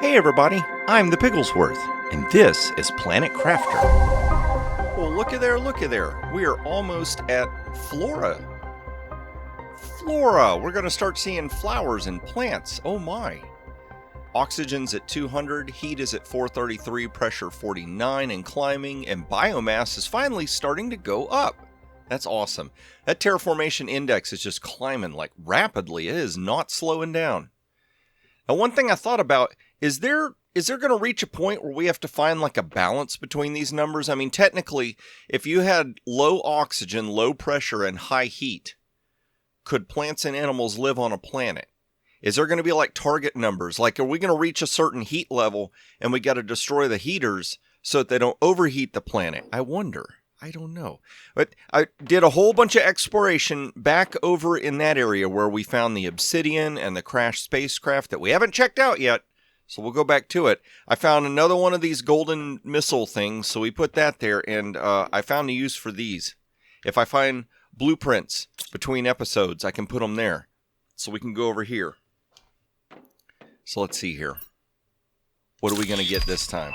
Hey everybody, I'm the Pigglesworth, and this is Planet Crafter. Well, looky there. We are almost at Flora. We're going to start seeing flowers and plants. Oh my. Oxygen's at 200, heat is at 433, pressure 49 and climbing, and biomass is finally starting to go up. That's awesome. That terraformation index is just climbing like rapidly. It is not slowing down. Now, one thing I thought about, is there going to reach a point where we have to find like a balance between these numbers? I mean, technically, if you had low oxygen, low pressure, and high heat, could plants and animals live on a planet? Is there going to be like target numbers? Like, are we going to reach a certain heat level and we got to destroy the heaters so that they don't overheat the planet? I wonder. I don't know. But I did a whole bunch of exploration back over in that area where we found the obsidian and the crashed spacecraft that we haven't checked out yet. So we'll go back to it. I found another one of these golden missile things, so we put that there, and I found a use for these. If I find blueprints between episodes, I can put them there. So we can go over here. So let's see here. What are we going to get this time?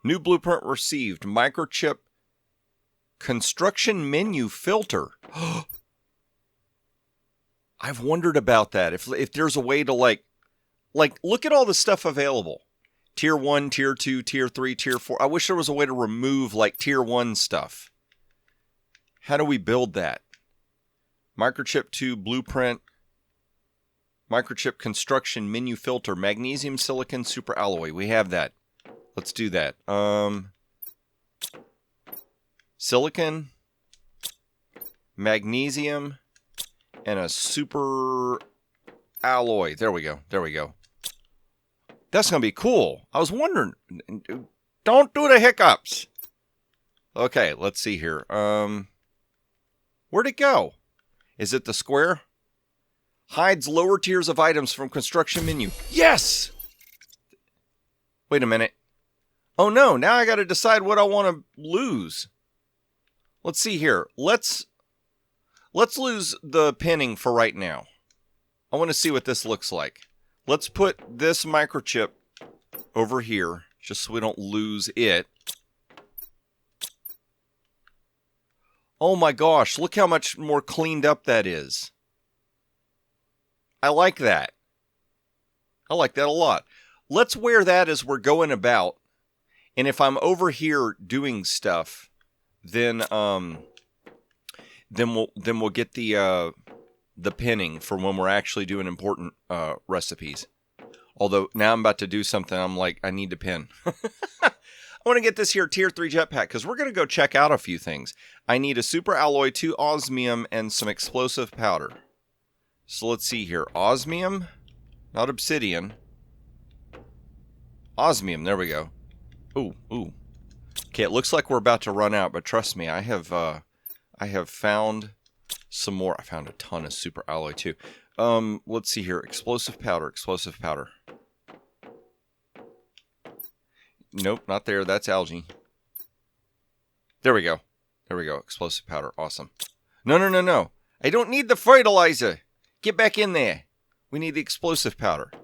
New blueprint received. Microchip construction menu filter. I've wondered about that. If there's a way to like, look at all the stuff available. Tier 1, Tier 2, Tier 3, Tier 4. I wish there was a way to remove, like, Tier 1 stuff. How do we build that? Microchip 2 blueprint. Microchip construction menu filter. Magnesium silicon super alloy. We have that. Let's do that. Silicon. Magnesium. And a super alloy. There we go. That's going to be cool. I was wondering. Don't do the hiccups. Okay, let's see here. Where'd it go? Is it the square? Hides lower tiers of items from construction menu. Yes! Wait a minute. Oh no, now I got to decide what I want to lose. Let's see here. Let's lose the pinning for right now. I want to see what this looks like. Let's put this microchip over here, just so we don't lose it. Oh my gosh, look how much more cleaned up that is. I like that. I like that a lot. Let's wear that as we're going about. And if I'm over here doing stuff, then we'll get the pinning for when we're actually doing important recipes. Although now I'm about to do something, I'm like, I need to pin. I want to get this here tier 3 jetpack because we're going to go check out a few things. I need a super alloy, 2 osmium, and some explosive powder. So let's see here. Osmium, not obsidian. Osmium, there we go. Ooh. Okay, it looks like we're about to run out, but trust me, I have found some more. I found a ton of super alloy too. Let's see here. Explosive powder. Nope, not there. That's algae. There we go. Explosive powder. Awesome. No. I don't need the fertilizer. Get back in there. We need the explosive powder. I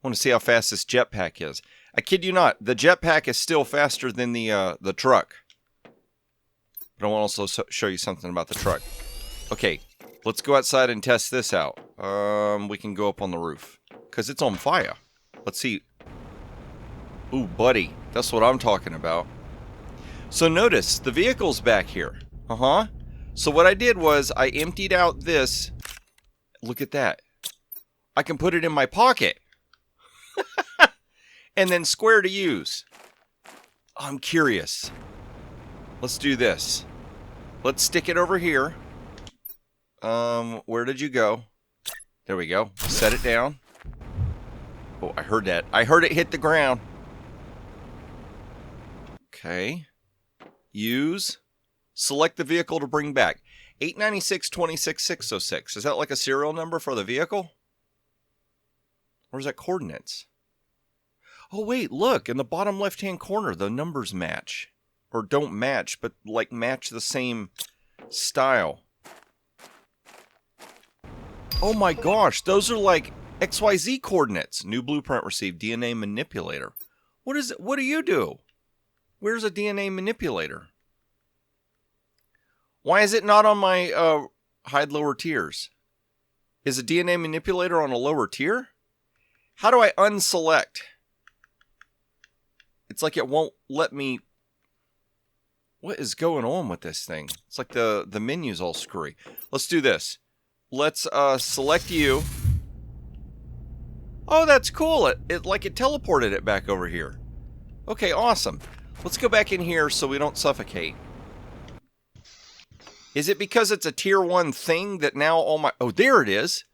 want to see how fast this jetpack is. I kid you not. The jetpack is still faster than the truck. But I want to also show you something about the truck. Okay, let's go outside and test this out. We can go up on the roof. Because it's on fire. Let's see. Ooh, buddy. That's what I'm talking about. So notice, the vehicle's back here. So what I did was, I emptied out this. Look at that. I can put it in my pocket. And then square to use. I'm curious. Let's do this. Let's stick it over here. Where did you go? There we go. Set it down. Oh, I heard that. I heard it hit the ground. Okay. Use. Select the vehicle to bring back. 896-26-606. Is that like a serial number for the vehicle? Or is that coordinates? Oh, wait, look. In the bottom left-hand corner, the numbers match. Or don't match, but like match the same style. Oh my gosh, those are like XYZ coordinates. New blueprint received. DNA manipulator. What is it? What do you do? Where's a DNA manipulator? Why is it not on my hide lower tiers? Is a DNA manipulator on a lower tier? How do I unselect? It's like it won't let me. What is going on with this thing? It's like the menu's all screwy. Let's do this. Let's select you. Oh, that's cool. It teleported it back over here. Okay, awesome. Let's go back in here so we don't suffocate. Is it because it's a tier 1 thing that now all my... Oh, there it is.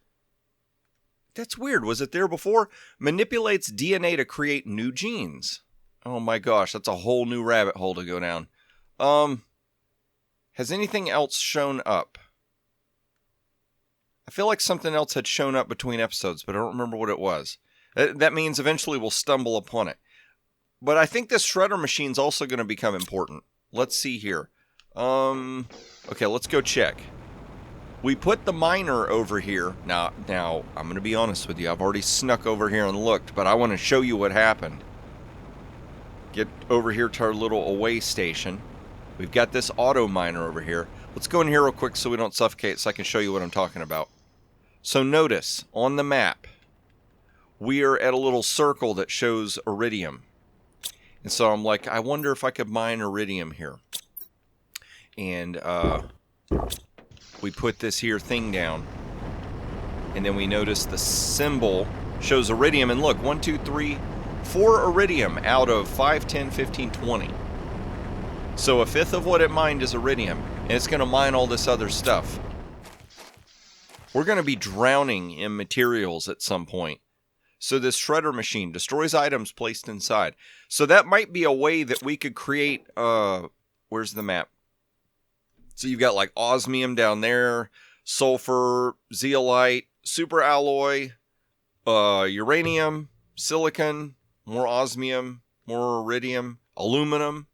That's weird. Was it there before? Manipulates DNA to create new genes. Oh my gosh, that's a whole new rabbit hole to go down. Has anything else shown up? I feel like something else had shown up between episodes, but I don't remember what it was. That means eventually we'll stumble upon it. But I think this shredder machine's also going to become important. Let's see here. Okay, let's go check. We put the miner over here. Now, I'm going to be honest with you. I've already snuck over here and looked, but I want to show you what happened. Get over here to our little away station. We've got this auto miner over here. Let's go in here real quick so we don't suffocate, so I can show you what I'm talking about. So notice, on the map, we are at a little circle that shows iridium. And so I'm like, I wonder if I could mine iridium here. And we put this here thing down. And then we notice the symbol shows iridium. And look, 1, 2, 3, 4 iridium out of 5, 10, 15, 20. So a fifth of what it mined is iridium. And it's going to mine all this other stuff. We're going to be drowning in materials at some point. So this shredder machine destroys items placed inside. So that might be a way that we could create... where's the map? So you've got like osmium down there, sulfur, zeolite, superalloy, uranium, silicon, more osmium, more iridium, aluminum.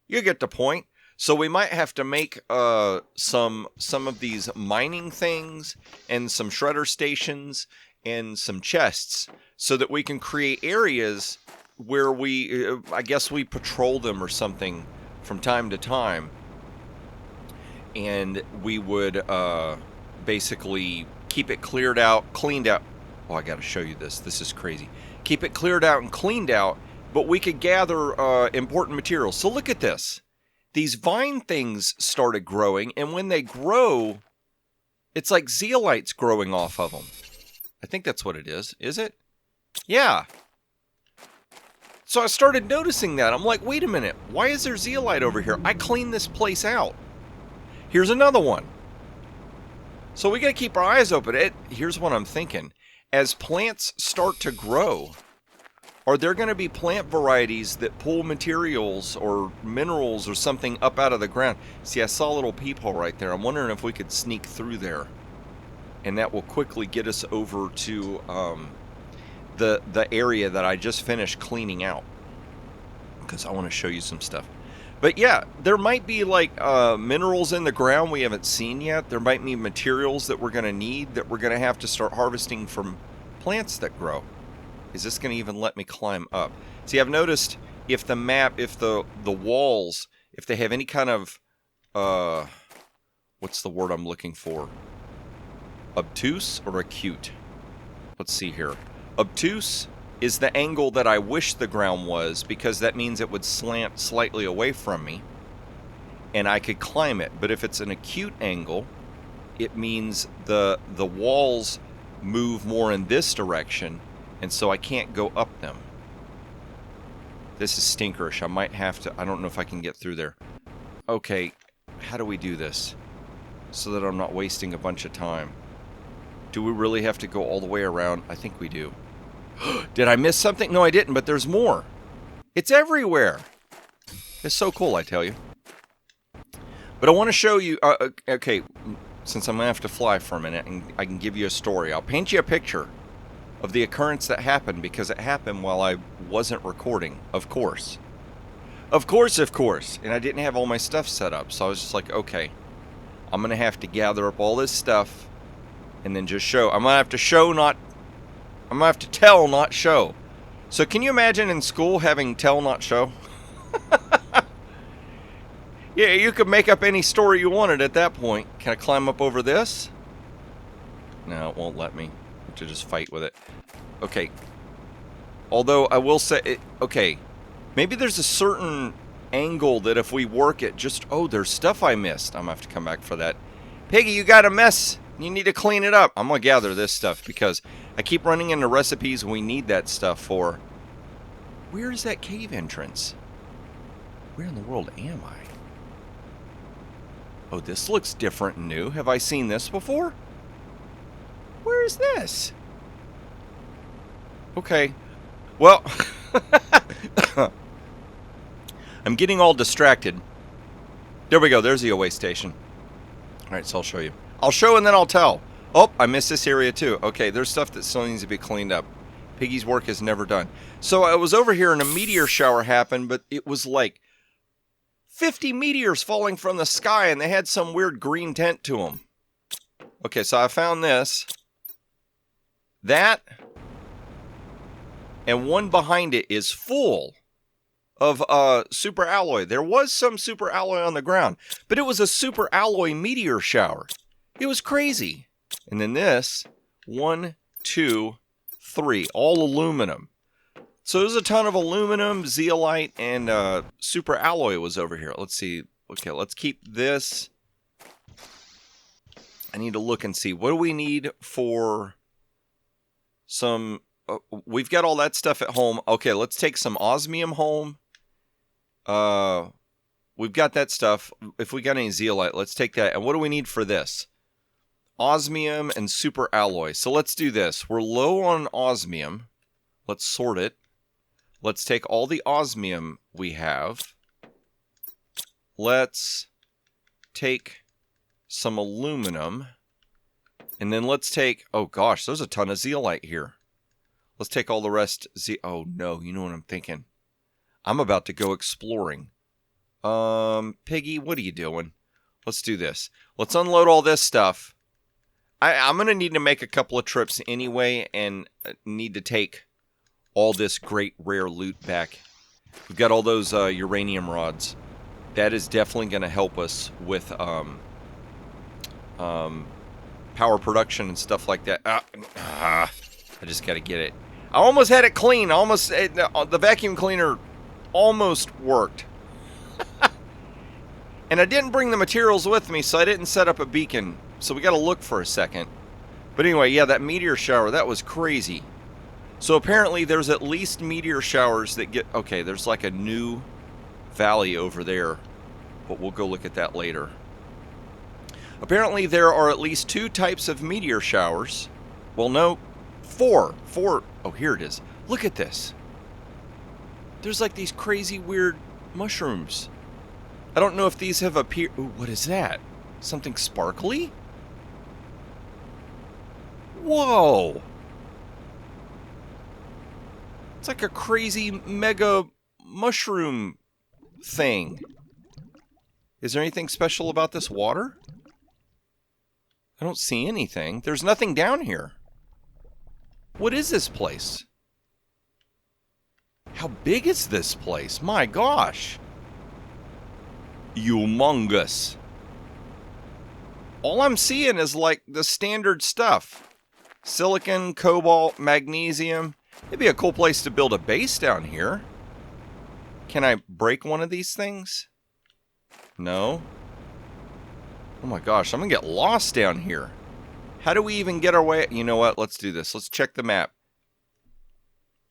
You get the point. So we might have to make some of these mining things and some shredder stations and some chests so that we can create areas where we, I guess we patrol them or something from time to time. And we would basically keep it cleared out, cleaned out. Oh, I got to show you this. This is crazy. Keep it cleared out and cleaned out, but we could gather important materials. So look at this. These vine things started growing, and when they grow, it's like zeolites growing off of them. I think that's what it is. Is it? Yeah. So I started noticing that. I'm like, wait a minute. Why is there zeolite over here? I cleaned this place out. Here's another one. So we got to keep our eyes open. Here's what I'm thinking. As plants start to grow, are there going to be plant varieties that pull materials or minerals or something up out of the ground? See, I saw a little peephole right there. I'm wondering if we could sneak through there. And that will quickly get us over to the area that I just finished cleaning out. Because I want to show you some stuff. But yeah, there might be like minerals in the ground we haven't seen yet. There might be materials that we're going to need that we're going to have to start harvesting from plants that grow. Is this going to even let me climb up? See, I've noticed if the map, if the walls, if they have any kind of, what's the word I'm looking for? Obtuse or acute? Let's see here. Obtuse is the angle that I wish the ground was, because that means it would slant slightly away from me and I could climb it. But if it's an acute angle, it means the walls move more in this direction, and so I can't go up them. This is stinkerish. I might have to... I don't know if I can get through there. Okay, how do we do this so that I'm not wasting a bunch of time? Do we really have to go all the way around? I think we do. Did I miss something? No, I didn't, but there's more. It's everywhere. It's so cool, I tell you. But I want to show you... okay, since I'm going to have to fly for a minute, and I can give you a story. I'll paint you a picture of the occurrence that happened, because it happened while I wasn't recording, of course. Of course. And I didn't have all my stuff set up, so I was just like, okay, I'm going to have to gather up all this stuff and then just show. I'm going to have to show, not I'm gonna have to tell, not show. So can you imagine in school having tell, not show? Yeah, you could make up any story you wanted at that point. Can I climb up over this? No, it won't let me. I have to just fight with it. Okay. Although, I will say... okay. Maybe there's a certain angle that if we work it just... oh, there's stuff I missed. I'm going to have to come back for that. Piggy, you got a mess. You need to clean it up. I'm going to gather this stuff because I keep running into recipes we need that stuff for. Where is that cave entrance? Where in the world am I? Oh, this looks different and new. Have I seen this before? Where is this? Okay. Well, I'm getting all distracted. There we go. There's the away station. All right, so I'll show you. I'll show and then I'll tell. Oh, I missed this area too. Okay, there's stuff that still needs to be cleaned up. Piggy's work is never done. So I was over here and a meteor shower happened, but it was like 50 meteors falling from the sky, and they had some weird green tint to them. Okay, so I found this. That. And one behind it is full of super alloy. There was some super alloy on the ground, but it was a super alloy meteor shower. It was crazy. And then this, 1, 2, 3, all aluminum. So there's a ton of aluminum, zeolite, and super alloy was over here. Let's see. Okay, let's keep this. I need to look and see. What do we need for some... we've got all that stuff at home. Okay, let's take some osmium home. We've got that stuff. If we got any zeolite, let's take that. And what do we need for this? Osmium and super alloy. So let's do this. We're low on osmium. Let's sort it. Let's take all the osmium we have. Let's take some aluminum. And then let's take... oh gosh, there's a ton of zeolite here. Let's take all the rest... oh no, you know what I'm thinking. I'm about to go exploring. Piggy, what are you doing? Let's do this. Let's unload all this stuff. I'm going to need to make a couple of trips anyway and need to take all this great rare loot back. We've got all those uranium rods. That is definitely going to help us with power production and stuff like that. I just got to get it. I almost had it clean. Almost the vacuum cleaner almost worked. And I didn't bring the materials with me, so I didn't set up a beacon. So we got to look for a second. But anyway, yeah, that meteor shower, that was crazy. So apparently there's at least meteor showers that get... okay, there's like a new valley over there. But we'll go look at that later. Apparently there are at least 2 types of meteor showers. Well, no, 4. 4. Oh, here it is. Look at this. There's like these crazy weird mushrooms. I don't know if these have appeared... ooh, what is that? Something sparkly? Whoa! It's like a crazy mega mushroom thing. Is there anything special about this water? I don't see anything. There's nothing down here. What is this place? How big is this place? My gosh! Humongous. All I'm seeing is like the standard stuff. Silicon, cobalt, magnesium. It'd be a cool place to build a base down here. Can I break one of these things? No. Oh my gosh, I'm gonna get lost down here. How do we even get our way? You know what? Let's do this. Let's check the map.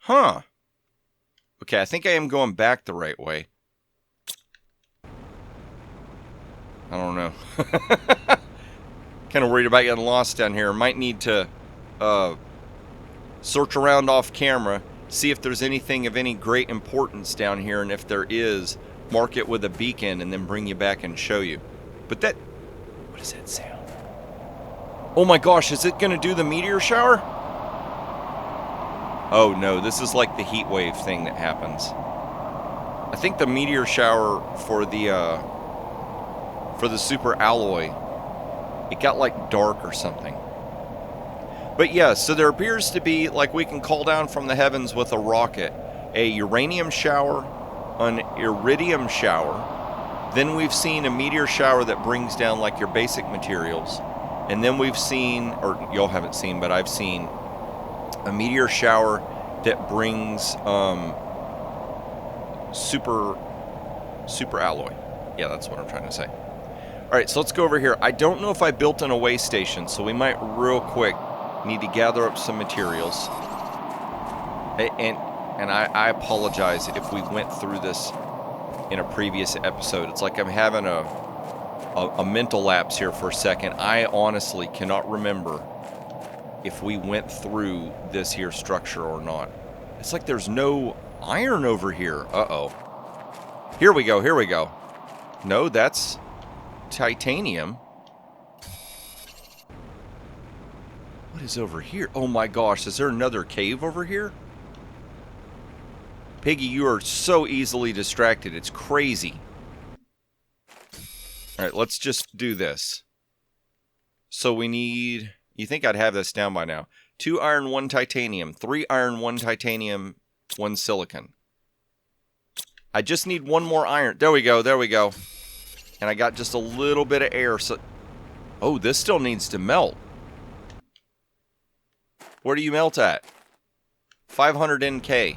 Huh. Okay, I think I am going back the right way. I don't know. Kind of worried about getting lost down here. Might need to search around off camera, see if there's anything of any great importance down here, and if there is, mark it with a beacon and then bring you back and show you. But that... what is that sound? Oh my gosh, is it going to do the meteor shower? Oh no, this is like the heat wave thing that happens. I think the meteor shower for the super alloy, it got like dark or something. But yeah, so there appears to be, like, we can call down from the heavens with a rocket, a uranium shower, an iridium shower. Then we've seen a meteor shower that brings down, like, your basic materials. And then we've seen, or y'all haven't seen, but I've seen a meteor shower that brings super alloy. Yeah, that's what I'm trying to say. All right, so let's go over here. I don't know if I built an away station, so we might real quick need to gather up some materials. And I apologize if we went through this in a previous episode. It's like I'm having a mental lapse here for a second. I honestly cannot remember if we went through this here structure or not. It's like there's no iron over here. Uh-oh. Here we go, here we go. No, that's titanium. What is over here? Oh my gosh, is there another cave over here? Piggy, you are so easily distracted. It's crazy. Alright, let's just do this. So we need... You think I'd have this down by now. 2 iron, 1 titanium. 3 iron, 1 titanium, 1 silicon. I just need 1 more iron. There we go, there we go. And I got just a little bit of air. So, oh, this still needs to melt. Where do you melt at? 500 NK.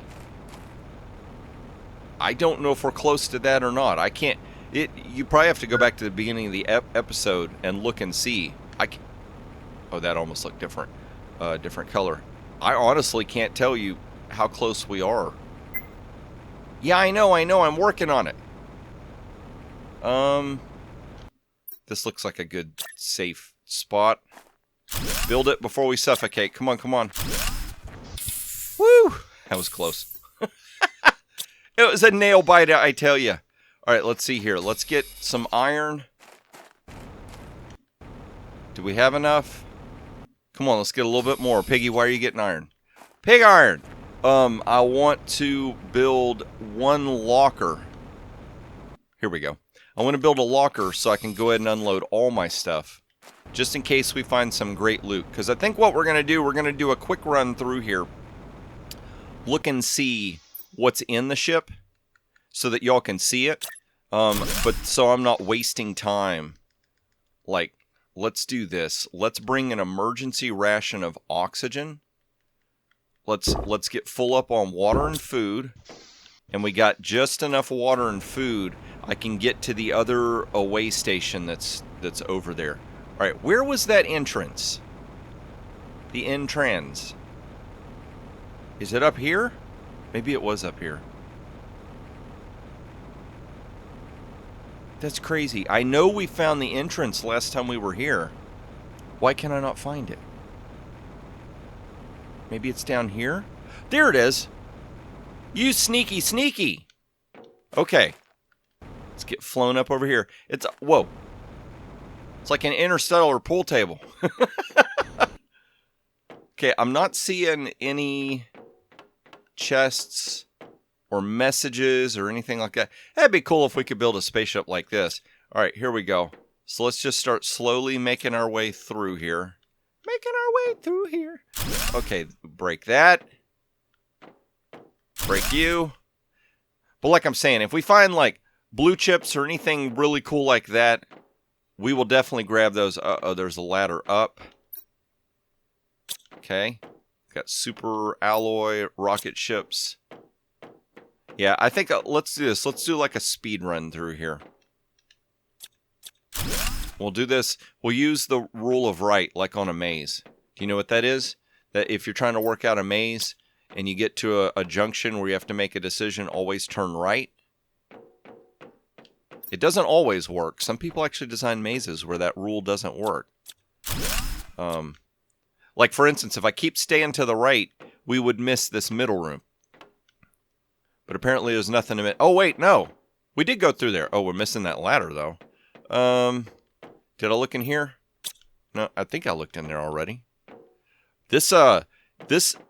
I don't know if we're close to that or not. I can't... You probably have to go back to the beginning of the episode and look and see. Oh, that almost looked different. Different color. I honestly can't tell you how close we are. Yeah, I know. I'm working on it. This looks like a good, safe spot. Build it before we suffocate. Come on, come on. Woo! That was close. It was a nail biter, I tell you. Alright, let's see here. Let's get some iron. Do we have enough? Come on, let's get a little bit more. Piggy, why are you getting iron? Pig iron! I want to build 1 locker. Here we go. I want to build a locker so I can go ahead and unload all my stuff. Just in case we find some great loot. Because I think what we're going to do a quick run through here. Look and see what's in the ship. So that y'all can see it. But so I'm not wasting time. Like, let's do this. Let's bring an emergency ration of oxygen. Let's get full up on water and food. And we got just enough water and food. I can get to the other away station that's over there. Alright, where was that entrance? The entrance. Is it up here? Maybe it was up here. That's crazy. I know we found the entrance last time we were here. Why can I not find it? Maybe it's down here? There it is! You sneaky sneaky! Okay. Let's get flown up over here. It's... Whoa. It's like an interstellar pool table. Okay, I'm not seeing any chests or messages or anything like that. That'd be cool if we could build a spaceship like this. Alright, here we go. So let's just start slowly making our way through here. Okay, break that. Break you. But like I'm saying, if we find like blue chips or anything really cool like that, we will definitely grab those. Uh-oh, there's a ladder up. Okay. Got super alloy rocket ships. Yeah, I think let's do this. Let's do like a speed run through here. We'll do this. We'll use the rule of right, like on a maze. Do you know what that is? That if you're trying to work out a maze and you get to a junction where you have to make a decision, always turn right. It doesn't always work. Some people actually design mazes where that rule doesn't work. Like, for instance, if I keep staying to the right, we would miss this middle room. But apparently there's nothing to miss. Oh, wait, no. We did go through there. Oh, we're missing that ladder, though. Did I look in here? No, I think I looked in there already. This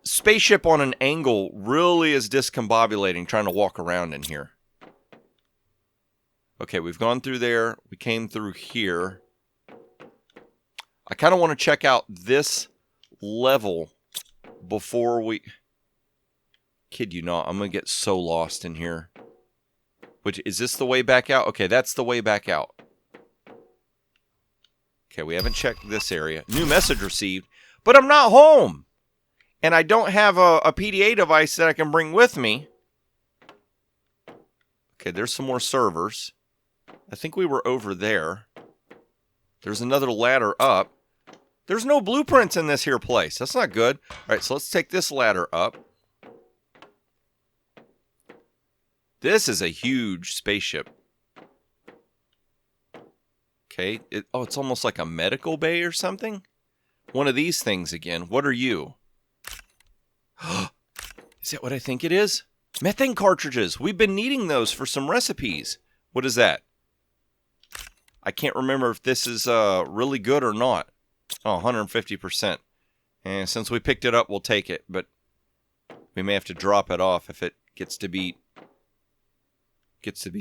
spaceship on an angle really is discombobulating trying to walk around in here. Okay, we've gone through there. We came through here. I kind of want to check out this level before we... Kid you not, I'm going to get so lost in here. Which, is this the way back out? Okay, that's the way back out. Okay, we haven't checked this area. New message received. But I'm not home! And I don't have a PDA device that I can bring with me. Okay, there's some more servers. I think we were over there. There's another ladder up. There's no blueprints in this here place. That's not good. Alright, so let's take this ladder up. This is a huge spaceship. Okay. It's almost like a medical bay or something. One of these things again. What are you? Is that what I think it is? Methane cartridges. We've been needing those for some recipes. What is that? I can't remember if this is really good or not. Oh, 150%. And since we picked it up, we'll take it. But we may have to drop it off if it gets to be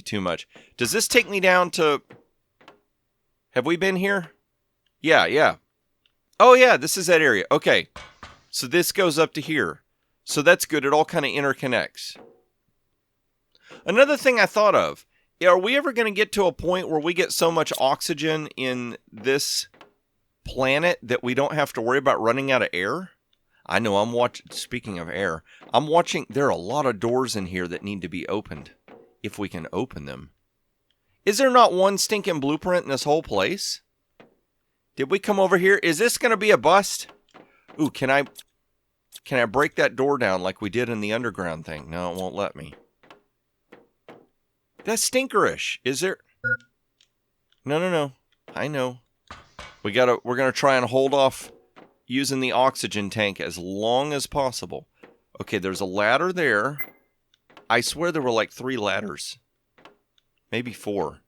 too much. Does this take me down to... Have we been here? Yeah. Oh, yeah, this is that area. Okay. So this goes up to here. So that's good. It all kind of interconnects. Another thing I thought of. Are we ever going to get to a point where we get so much oxygen in this planet that we don't have to worry about running out of air? I know, I'm watching... Speaking of air, I'm watching... There are a lot of doors in here that need to be opened. If we can open them. Is there not one stinking blueprint in this whole place? Did we come over here? Is this going to be a bust? Ooh, can I break that door down like we did in the underground thing? No, it won't let me. That's stinkerish. Is there... No. I know. We're going to try and hold off using the oxygen tank as long as possible. Okay, there's a ladder there. I swear there were like 3 ladders. Maybe 4.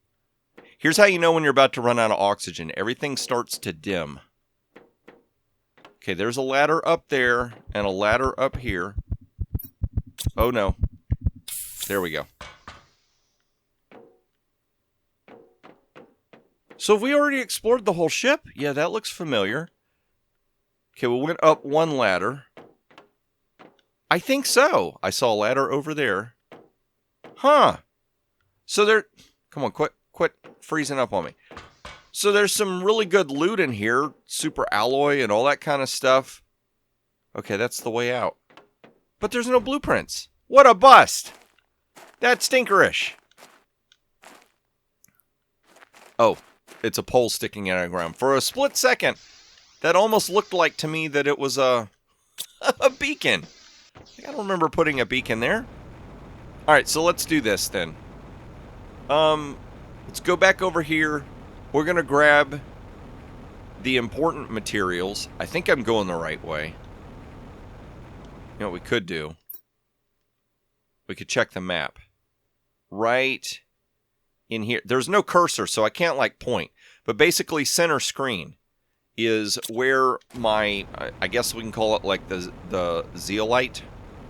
Here's how you know when you're about to run out of oxygen. Everything starts to dim. Okay, there's a ladder up there and a ladder up here. Oh no. There we go. So have we already explored the whole ship? Yeah, that looks familiar. Okay, we went up 1 ladder. I think so. I saw a ladder over there. Huh. So there... Come on, quit freezing up on me. So there's some really good loot in here. Super alloy and all that kind of stuff. Okay, that's the way out. But there's no blueprints. What a bust. That's stinkerish. Oh, it's a pole sticking out of the ground. For a split second, that almost looked like to me that it was a beacon. I don't remember putting a beacon there. Alright, so let's do this then. Let's go back over here. We're going to grab the important materials. I think I'm going the right way. You know what we could do? We could check the map. Right in here. There's no cursor, so I can't, like, point. But basically, center screen is where my... I guess we can call it, like, the zeolite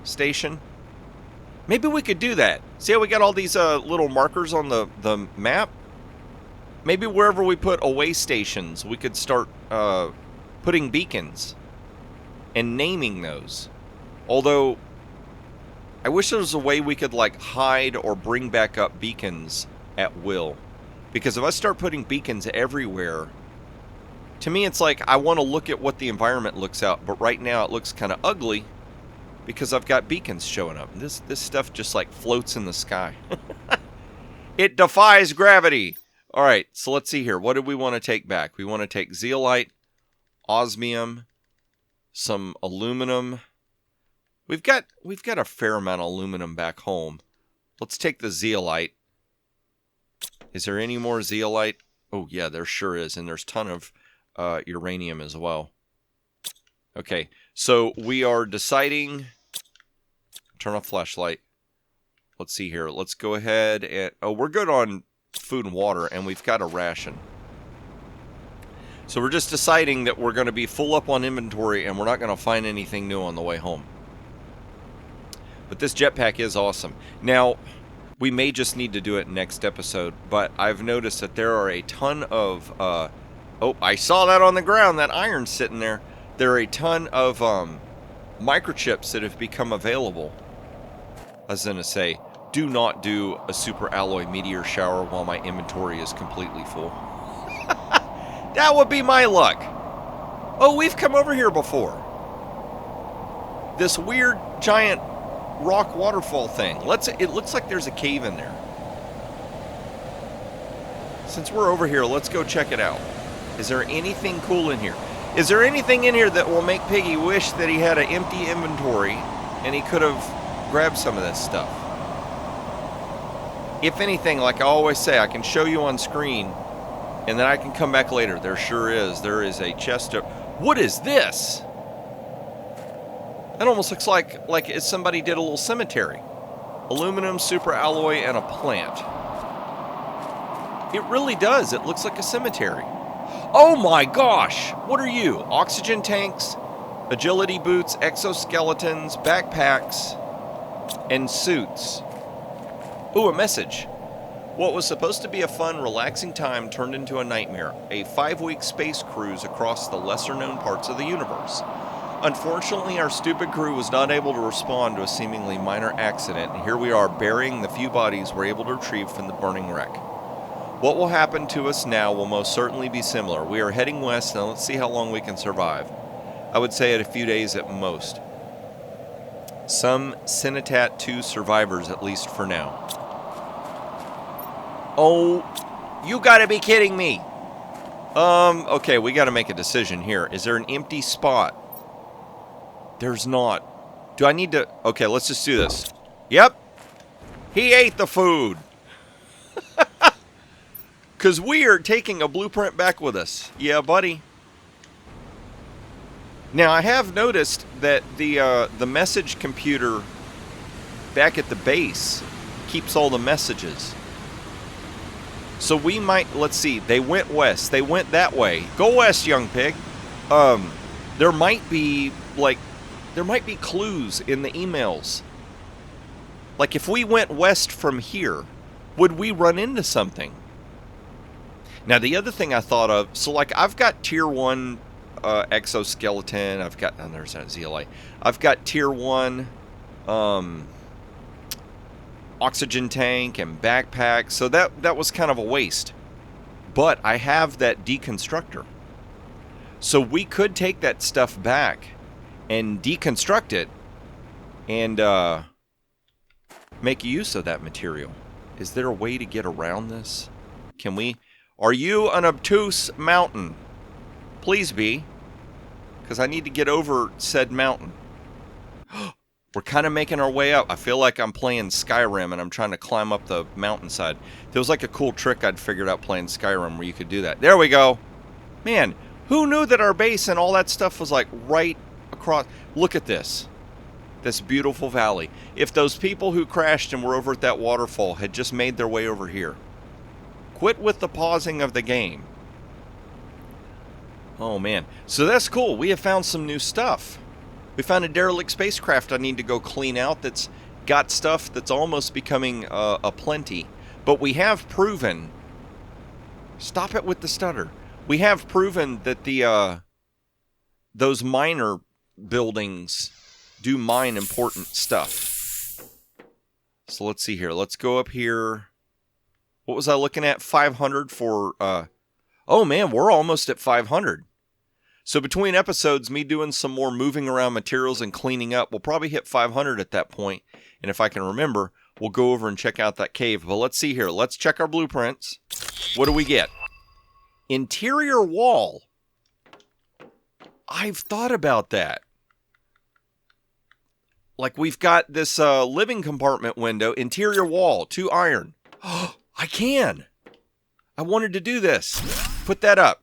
station. Maybe we could do that. See how we got all these little markers on the map? Maybe wherever we put away stations, we could start putting beacons and naming those. Although, I wish there was a way we could like hide or bring back up beacons at will. Because if I start putting beacons everywhere, to me it's like I want to look at what the environment looks out, but right now it looks kind of ugly. Because I've got beacons showing up. This stuff just like floats in the sky. It defies gravity. Alright, so let's see here. What do we want to take back? We want to take zeolite, osmium, some aluminum. We've got a fair amount of aluminum back home. Let's take the zeolite. Is there any more zeolite? Oh yeah, there sure is. And there's a ton of uranium as well. Okay, so we are deciding... Turn off flashlight. Let's see here. Let's go ahead and... Oh, we're good on food and water, and we've got a ration. So we're just deciding that we're going to be full up on inventory, and we're not going to find anything new on the way home. But this jetpack is awesome. Now, we may just need to do it next episode, but I've noticed that there are a ton of... oh, I saw that on the ground, that iron sitting there. there are a ton of microchips that have become available. I was going to say, do not do a super alloy meteor shower while my inventory is completely full. That would be my luck. Oh, we've come over here before. This weird giant rock waterfall thing. It looks like there's a cave in there. Since we're over here, let's go check it out. Is there anything cool in here? Is there anything in here that will make Piggy wish that he had an empty inventory and he could have grabbed some of this stuff? If anything, like I always say, I can show you on screen and then I can come back later. There sure is. There is a chest of... What is this? That almost looks like if somebody did a little cemetery. Aluminum, super alloy, and a plant. It really does. It looks like a cemetery. Oh my gosh! What are you? Oxygen tanks, agility boots, exoskeletons, backpacks, and suits. Ooh, a message. What was supposed to be a fun, relaxing time turned into a nightmare. A 5-week space cruise across the lesser-known parts of the universe. Unfortunately, our stupid crew was not able to respond to a seemingly minor accident, and here we are burying the few bodies we're able to retrieve from the burning wreck. What will happen to us now will most certainly be similar. We are heading west, and let's see how long we can survive. I would say a few days at most. Some Cenitat 2 survivors, at least for now. Oh, you gotta be kidding me. Okay, we gotta make a decision here. Is there an empty spot? There's not. Do I need to... Okay, let's just do this. Yep. He ate the food. Because we are taking a blueprint back with us. Yeah, buddy. Now, I have noticed that the message computer back at the base keeps all the messages. So we might... Let's see. They went west. They went that way. Go west, young pig. There might be, like... There might be clues in the emails. Like, if we went west from here, would we run into something? Now, the other thing I thought of, so, like, I've got Tier 1 exoskeleton. I've got, oh, there's that ZLA. I've got Tier 1 oxygen tank and backpack, so that was kind of a waste. But I have that deconstructor. So we could take that stuff back and deconstruct it and make use of that material. Is there a way to get around this? Can we? Are you an obtuse mountain? Please be, because I need to get over said mountain. We're kind of making our way up. I feel like I'm playing Skyrim and I'm trying to climb up the mountainside. There was like a cool trick I'd figured out playing Skyrim where you could do that. There we go. Man, who knew that our base and all that stuff was like right across? Look at this. This beautiful valley. If those people who crashed and were over at that waterfall had just made their way over here. Quit with the pausing of the game. Oh man. So that's cool. We have found some new stuff. We found a derelict spacecraft I need to go clean out that's got stuff that's almost becoming a plenty. But we have proven... Stop it with the stutter. We have proven that those miner buildings do mine important stuff. So let's see here. Let's go up here. What was I looking at? 500 for... Oh man, we're almost at 500. So between episodes, me doing some more moving around materials and cleaning up, we'll probably hit 500 at that point. And if I can remember, we'll go over and check out that cave. But let's see here. Let's check our blueprints. What do we get? Interior wall. I've thought about that. Like we've got this living compartment window, interior wall, 2 iron. Oh, I can. I wanted to do this. Put that up.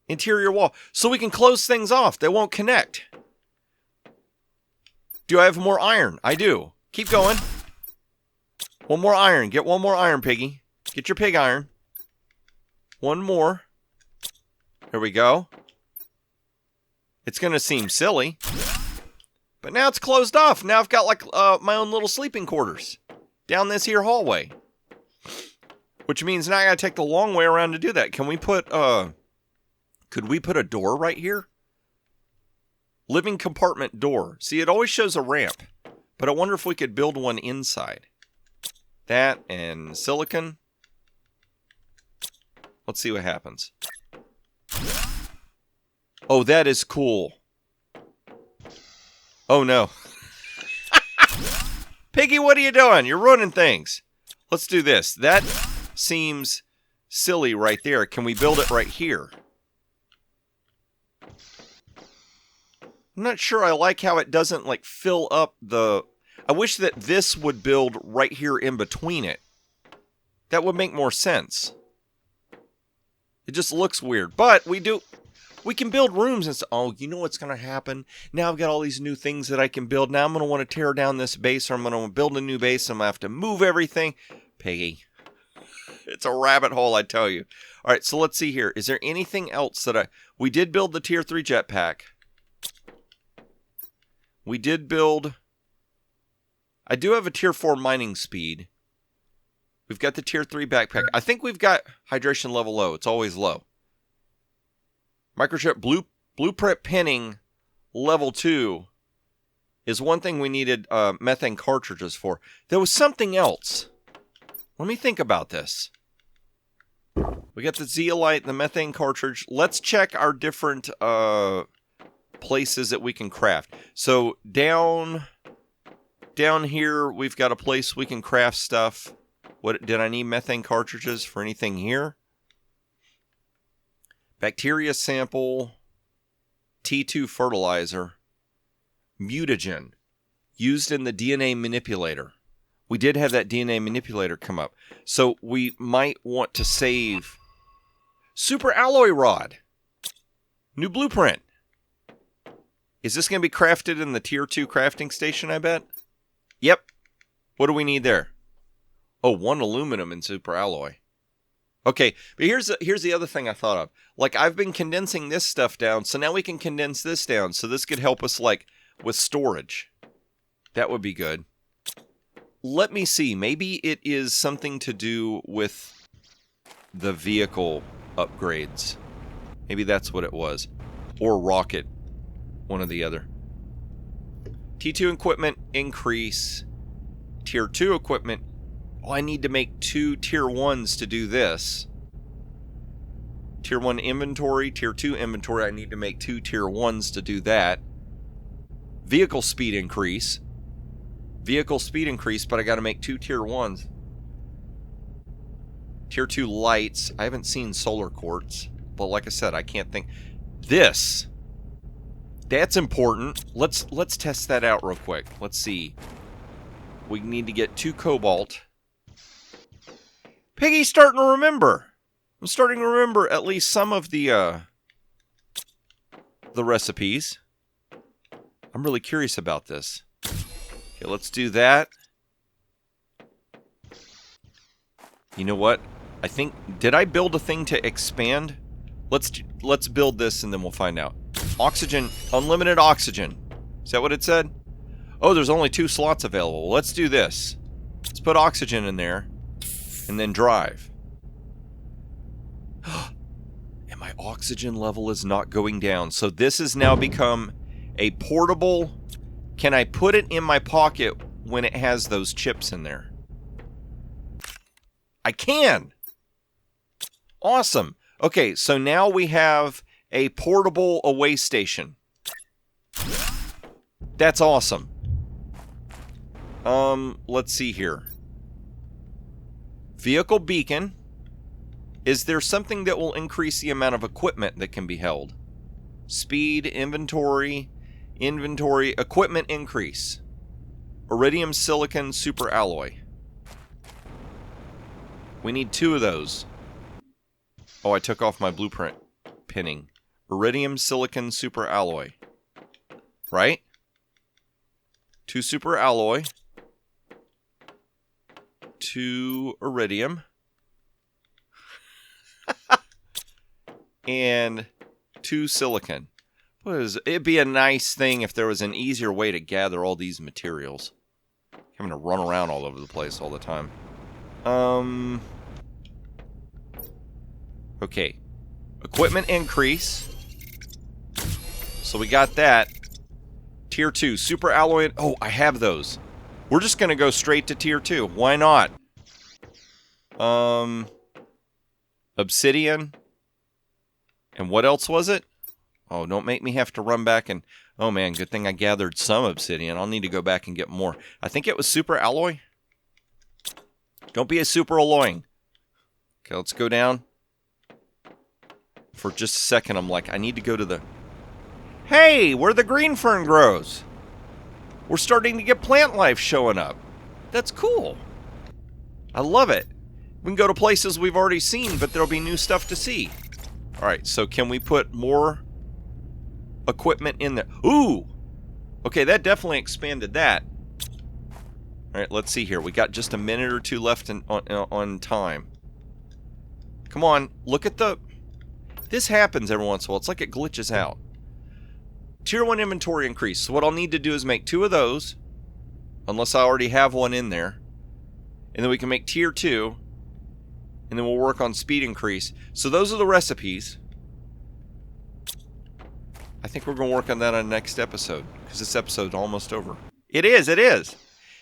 Interior wall. So we can close things off. They won't connect. Do I have more iron? I do. Keep going. One more iron. Get one more iron, piggy. Get your pig iron. One more. Here we go. It's going to seem silly. But now it's closed off. Now I've got like my own little sleeping quarters down this here hallway. Which means now I gotta take the long way around to do that. Can we put, could we put a door right here? Living compartment door. See, it always shows a ramp. But I wonder if we could build one inside. That and silicon. Let's see what happens. Oh, that is cool. Oh, no. Piggy, what are you doing? You're ruining things. Let's do this. That seems silly right there. Can we build it right here? I'm not sure I like how it doesn't, like, fill up the... I wish that this would build right here in between it. That would make more sense. It just looks weird. But we can build rooms and stuff. Oh, you know what's going to happen? Now I've got all these new things that I can build. Now I'm going to want to tear down this base, or I'm going to build a new base, and I'm going to have to move everything. Piggy. It's a rabbit hole, I tell you. All right, so let's see here. Is there anything else that we did build the tier 3 jetpack. We did build... I do have a tier 4 mining speed. We've got the tier 3 backpack. I think we've got hydration level low. It's always low. Microchip blueprint pinning level 2 is one thing we needed methane cartridges for. There was something else. Let me think about this. We got the zeolite, the methane cartridge. Let's check our different places that we can craft. So down here, we've got a place we can craft stuff. What did I need methane cartridges for anything here? Bacteria sample, T2 fertilizer, mutagen, used in the DNA manipulator. We did have that DNA manipulator come up. So we might want to save super alloy rod. New blueprint. Is this going to be crafted in the tier 2 crafting station, I bet? Yep. What do we need there? Oh, 1 aluminum and super alloy. Okay, but here's the other thing I thought of. Like, I've been condensing this stuff down, so now we can condense this down. So this could help us, like, with storage. That would be good. Let me see. Maybe it is something to do with the vehicle upgrades. Maybe that's what it was. Or rocket. One or the other. T2 equipment increase. Tier 2 equipment. Oh, I need to make 2 tier 1s to do this. Tier 1 inventory, tier 2 inventory. I need to make 2 tier 1s to do that. Vehicle speed increase. Vehicle speed increase, but I got to make 2 tier 1s. Tier 2 lights. I haven't seen solar quartz, but like I said, I can't think. This. That's important. Let's test that out real quick. Let's see. We need to get 2 cobalt. Piggy's starting to remember. I'm starting to remember at least some of the recipes. I'm really curious about this. Okay, let's do that. You know what? I think, did I build a thing to expand? Let's build this and then we'll find out. Oxygen, unlimited oxygen. Is that what it said? Oh, there's only 2 slots available. Let's do this. Let's put oxygen in there. And then drive. And my oxygen level is not going down. So this has now become a portable... Can I put it in my pocket when it has those chips in there? I can! Awesome. Okay, so now we have a portable away station. That's awesome. Let's see here. Vehicle beacon. Is there something that will increase the amount of equipment that can be held? Speed, inventory, equipment increase. Iridium, silicon, super alloy. We need 2 of those. Oh, I took off my blueprint pinning. Iridium, silicon, super alloy. Right? 2 super alloy. 2 iridium. And 2 silicon. It'd be a nice thing if there was an easier way to gather all these materials. Having to run around all over the place all the time. Okay. Equipment increase. So we got that. Tier 2, super alloy. Oh, I have those. We're just going to go straight to Tier 2. Why not? Obsidian. And what else was it? Oh, don't make me have to run back and... Oh, man, good thing I gathered some obsidian. I'll need to go back and get more. I think it was super alloy. Don't be a super alloying. Okay, let's go down. For just a second, I'm like, I need to go to the... Hey, where the green fern grows. We're starting to get plant life showing up. That's cool. I love it. We can go to places we've already seen, but there'll be new stuff to see. Alright, so can we put more equipment in there? Ooh! Okay, that definitely expanded that. Alright, let's see here. We got just a minute or two left on time. Come on, look at the... This happens every once in a while. It's like it glitches out. Tier 1 inventory increase. So what I'll need to do is make 2 of those. Unless I already have one in there. And then we can make Tier 2. And then we'll work on speed increase. So those are the recipes. I think we're going to work on that on the next episode. Because this episode's almost over. It is, it is.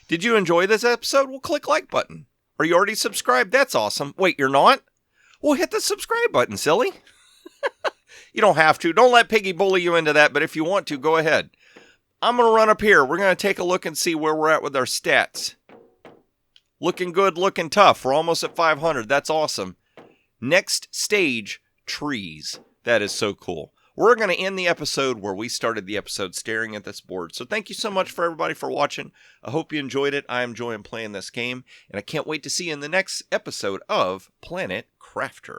Did you enjoy this episode? Well, click like button. Are you already subscribed? That's awesome. Wait, you're not? Well, hit the subscribe button, silly. You don't have to. Don't let Piggy bully you into that, but if you want to, go ahead. I'm going to run up here. We're going to take a look and see where we're at with our stats. Looking good, looking tough. We're almost at 500. That's awesome. Next stage, trees. That is so cool. We're going to end the episode where we started the episode, staring at this board. So thank you so much for everybody for watching. I hope you enjoyed it. I'm enjoying playing this game, and I can't wait to see you in the next episode of Planet Crafter.